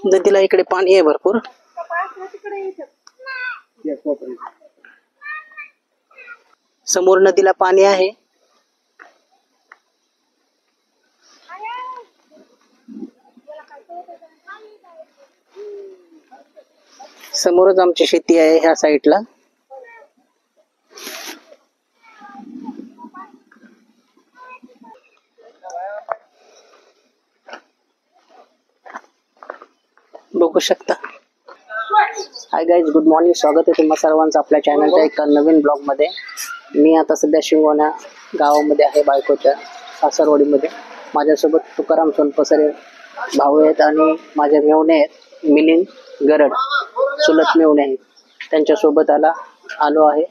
नदीला इकडे पाणी आहे भरपूर. समोर नदीला पाणी आहे. समोरच आमची शेती आहे ह्या साईडला. बघू शकता. Hi guys, good morning. स्वागत आहे तुम्हा सर्वांचं आपल्या चॅनलच्या एका नवीन ब्लॉग मध्ये. मी आता सध्या शिवणा गावामध्ये आहे, बायकोच्या सासरवाडीमध्ये. माझ्यासोबत तुकाराम सोनपसरे भाऊ आहेत आणि माझे मेवणे आहेत मिलिंद गरड, चुलत मेवणे आहेत. त्यांच्यासोबत आलो आहे.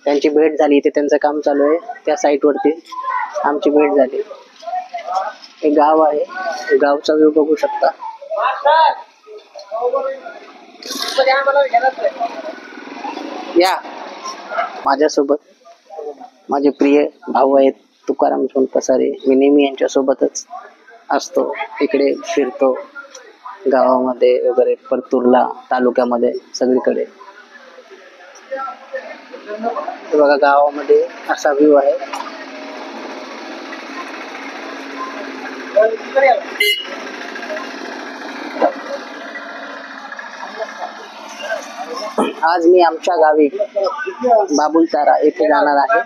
त्यांची भेट झाली. इथे त्यांचं काम चालू आहे. त्या साईटवरती आमची भेट झाली. हे गाव आहे. गावचा व्ह्यू बघू शकता. या माझ्यासोबत माझे प्रिय भाऊ आहेत तुकाराम सोनपसरे. मी नेहमी यांच्यासोबतच असतो. इकडे फिरतो गावामध्ये वगैरे, परतूरला, तालुक्यामध्ये, सगळीकडे. बघा गावामध्ये असा व्ह्यू आहे. आज मी आमच्या गावी बाबुलतारा येथे जाणार आहे.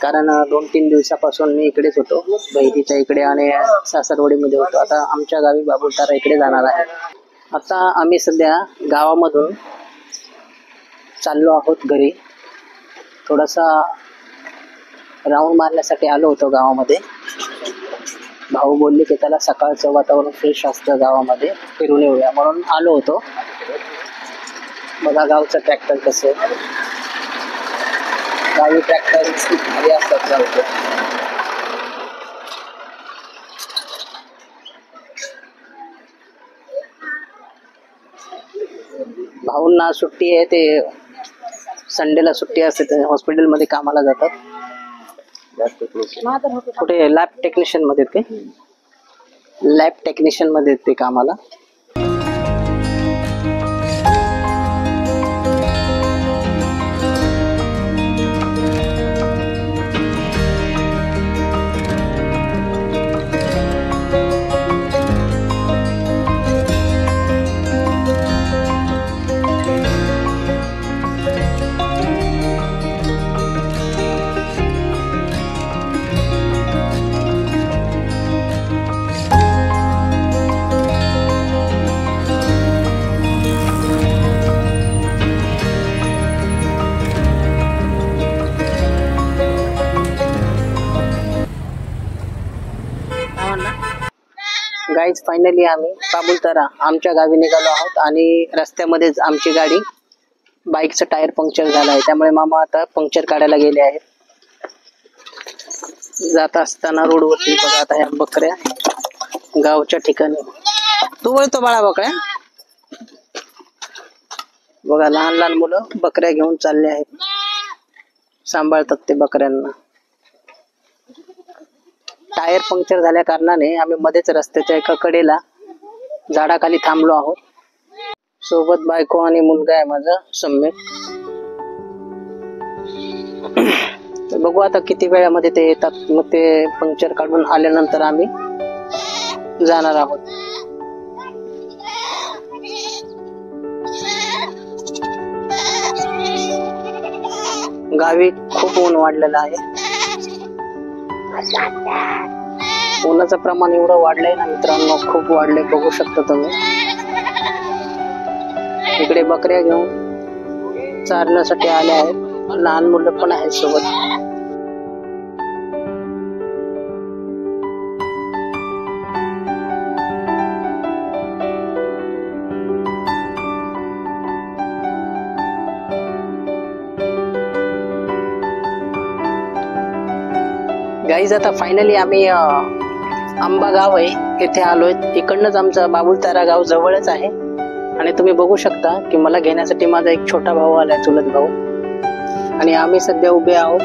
कारण 2-3 दिवसापासून मी इकडेच होतो, बहिणीच्या इकडे आणि सासरवाडीमध्ये होतो. आता आमच्या गावी बाबुलतारा इकडे जाणार आहे. आता आम्ही सध्या गावामधून चाललो आहोत घरी. थोडासा राऊंड मारण्यासाठी आलो होतो गावामध्ये. भाऊ बोलले की त्याला सकाळचं वातावरण फ्रेश असतं गावामध्ये, फिरून येऊया म्हणून आलो होतो. बघा गावचं ट्रॅक्टर कसं, गावी ट्रॅक्टर भारी असतात गावचे. भाऊंना सुट्टी आहे, ते संडेला सुट्टी असते, ते हॉस्पिटलमध्ये कामाला जातात. कुठे लॅब टेक्निशियन मध्ये ते लॅब टेक्निशियन मध्ये ते कामाला. गाईज, फायनली आम्ही बाबुलतारा आमच्या गावी निघालो आहोत आणि रस्त्यामध्येच आमची गाडी, बाईकचं टायर पंक्चर झालं आहे. त्यामुळे मामा आता पंक्चर काढायला गेले आहेत. जात असताना रोडवरती बघा आता ह्या बकऱ्या गावच्या ठिकाणी. तू वळतो बाळा बकऱ्या. बघा लहान लहान मुलं बकऱ्या घेऊन चालले आहेत, सांभाळतात ते बकऱ्यांना. टायर पंक्चर झाल्या कारणाने आम्ही मध्येच रस्त्याच्या एका कडेला झाडाखाली थांबलो आहोत. सोबत बायको आणि मुलगा आहे माझा सम्यक. बघू आता किती वेळामध्ये ते येतात. मग ते पंक्चर काढून आल्यानंतर आम्ही जाणार आहोत. गावी खूप ऊन वाढलेलं आहे. उन्हाचं प्रमाण एवढं वाढलंय ना मित्रांनो, खूप वाढलंय. बघू शकता तुम्ही. इकडे बकऱ्या घेऊन चारण्यासाठी आल्या आहेत. लहान मुलं पण आहेत सोबत. गाईज, आता फायनली आम्ही आंबा गाव आहे येथे आलोय. इकडनंच आमचा बाबुलतारा गाव जवळच आहे. आणि तुम्ही बघू शकता की मला घेण्यासाठी माझा एक छोटा भाऊ आलाय, चुलत भाऊ. आणि आम्ही सध्या उभे आहोत.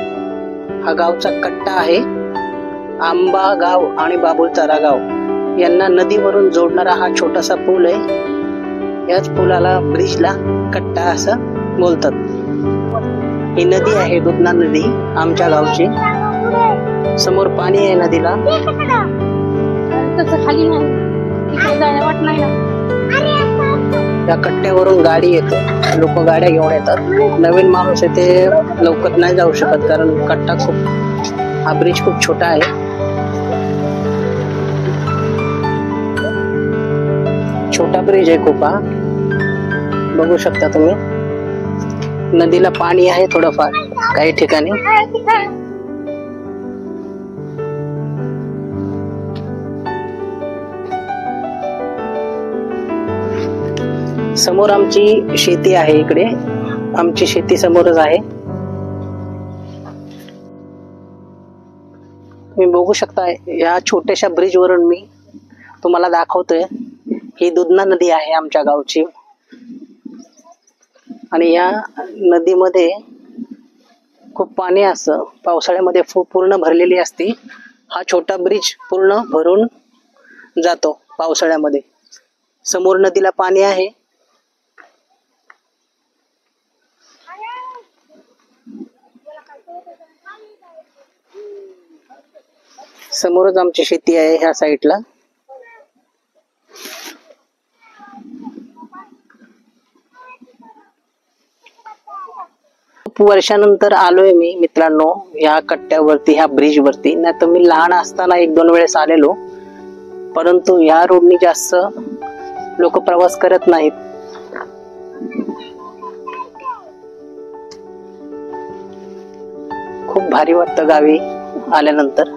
हा गावचा कट्टा आहे. आंबा गाव आणि बाबुलतारा गाव यांना नदीवरून जोडणारा हा छोटासा पूल आहे. याच पुलाला ब्रिजला कट्टा असं बोलतात. ही नदी आहे दुधना नदी आमच्या गावची. समोर पाणी आहे नदीला. खाली नाही. त्या कट्ट्यावरून गाडी येते, लोक गाड्या घेऊन येतात. नवीन माणूस आहे ते लवकर नाही जाऊ शकत कारण कट्टा हा ब्रिज खूप छोटा आहे. छोटा ब्रिज आहे खूप. हा बघू शकता तुम्ही. नदीला पाणी आहे थोडंफार काही ठिकाणी. समोर आमची शेती आहे. इकडे आमची शेती समोरच आहे. तुम्ही बघू शकता या छोट्याशा ब्रिज वरून मी तुम्हाला दाखवतोय. ही दुधना नदी आहे आमच्या गावची आणि या नदीमध्ये खूप पाणी असतं. पावसाळ्यामध्ये पूर्ण भरलेली असते. हा छोटा ब्रिज पूर्ण भरून जातो पावसाळ्यामध्ये. समोर नदीला पाणी आहे. समोरच आमची शेती आहे ह्या साईडला. खूप वर्षानंतर आलोय मी मित्रांनो ह्या कट्ट्यावरती, ह्या ब्रिज वरती. नाही तर मी लहान असताना 1-2 वेळेस आलेलो, परंतु ह्या रोडनी जास्त लोक प्रवास करत नाहीत. खूप भारी वाटतं गावी आल्यानंतर.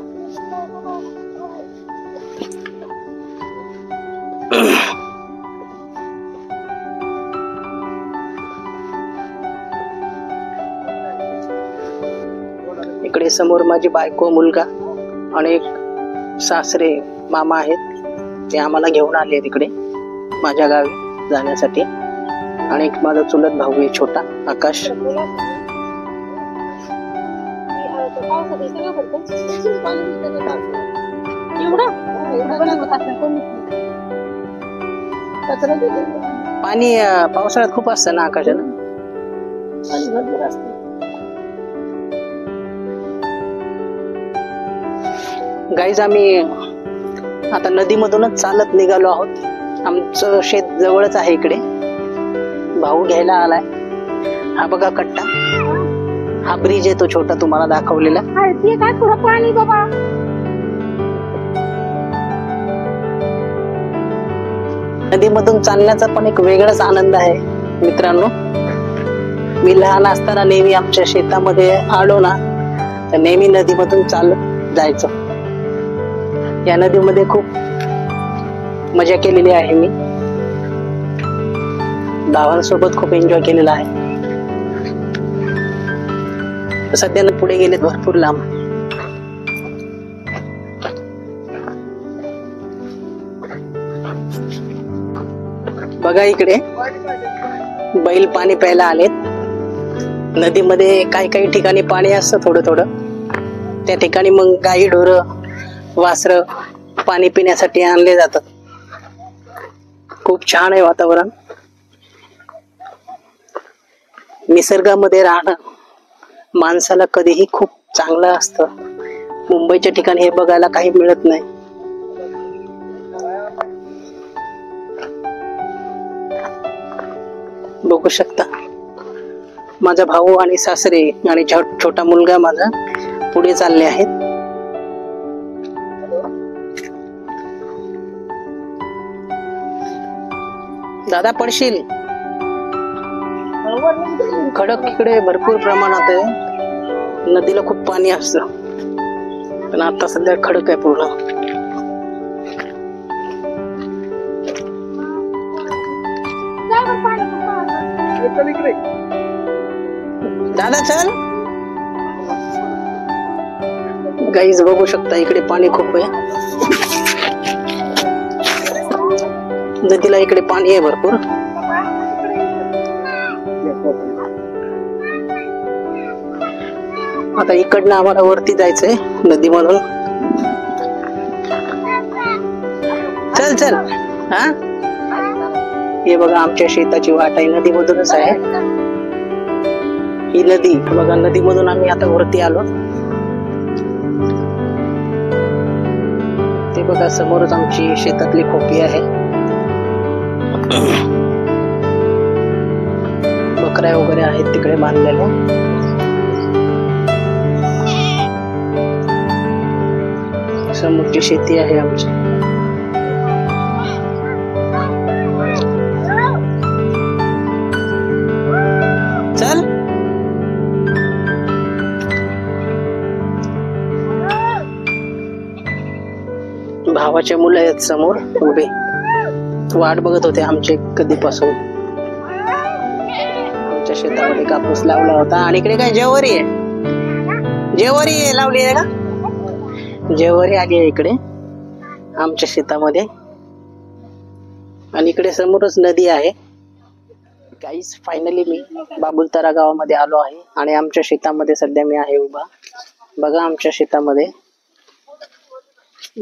इकडे समोर माझी बायको, मुलगा आणि एक सासरे मामा आहेत. ते आम्हाला घेऊन आले तिकडे माझ्या गावी जाण्यासाठी. आणि एक माझा चुलत भाऊ आहे छोटा, आकाश. पाणी पावसाळ्यात खूप असतं ना आकाशाला. गाईज आम्ही आता नदीमधूनच चालत निघालो आहोत. आमचं शेत जवळच आहे. इकडे भाऊ घ्यायला आलाय. हा बघा कट्टा, हा ब्रिज आहे तो छोटा तुम्हाला दाखवलेला. नदीमधून चालण्याचा पण एक वेगळाच आनंद आहे मित्रांनो. मी लहान असताना नेहमी आमच्या शेतामध्ये आलो ना तर नेहमी नदीमधून चालत जायचो. या नदीमध्ये खूप मजा केलेली आहे मी. भावांसोबत खूप एन्जॉय केलेला आहे. सध्या पुढे गेलेत भरपूर लांब. बघा इकडे बैल पाणी प्यायला आलेत. नदीमध्ये काही ठिकाणी पाणी असतं थोडं थोडं. त्या ठिकाणी मग गाई ढोरं वासरं पाणी पिण्यासाठी आणले जातात. खूप छान आहे वातावरण. निसर्गामध्ये राहणं माणसाला कधीही खूप चांगलं असतं. मुंबईच्या ठिकाणी हे बघायला काही मिळत नाही. बघू शकता माझा भाऊ आणि सासरे आणि छोटा मुलगा माझा पुढे चालले आहेत. दादा पडशील. खडक इकडे भरपूर प्रमाणात आहे. नदीला खूप पाणी असतं पण आता सध्या खडक आहे पूर्ण. दादा चल. गाईज बघू शकता इकडे पाणी खूप आहे. नदीला इकडे पाणी आहे भरपूर. आता इकडनं आम्हाला वरती जायचंय नदीमधून. चल चल. हा हे बघा आमच्या शेताची वाट आहे, नदीमधूनच आहे ही नदी बघा. नदीमधून आम्ही आता वरती आलो. ते बघा समोरच आमची शेतातली खोपी आहे. बकऱ्या वगैरे आहेत तिकडे बांधलेल्या. समोरची शेती आहे आमची. चल भावाचे मुलं आहेत समोर उभे, वाट बघत होते आमचे कधीपासून. आमच्या शेतामध्ये कापूस लावला होता आणि इकडे काय जेवारी आहे, जेवारी लावली आहे का? जेवारी आली आहे इकडे आमच्या शेतामध्ये. आणि इकडे समोरच नदी आहे. गाईस फायनली मी बाबुलतारा गावामध्ये आलो आहे आणि आमच्या शेतामध्ये सध्या मी आहे उभा. बघा आमच्या शेतामध्ये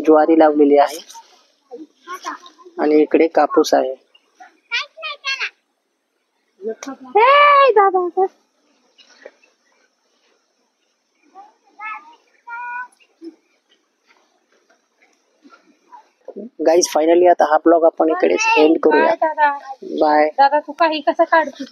ज्वारी लावलेली आहे आणि इकडे कापूस आहे. गाईज फायनली आता हा ब्लॉग आपण इकडेच एंड करूया. दादा बाय. दादा तू काही कसं काढतो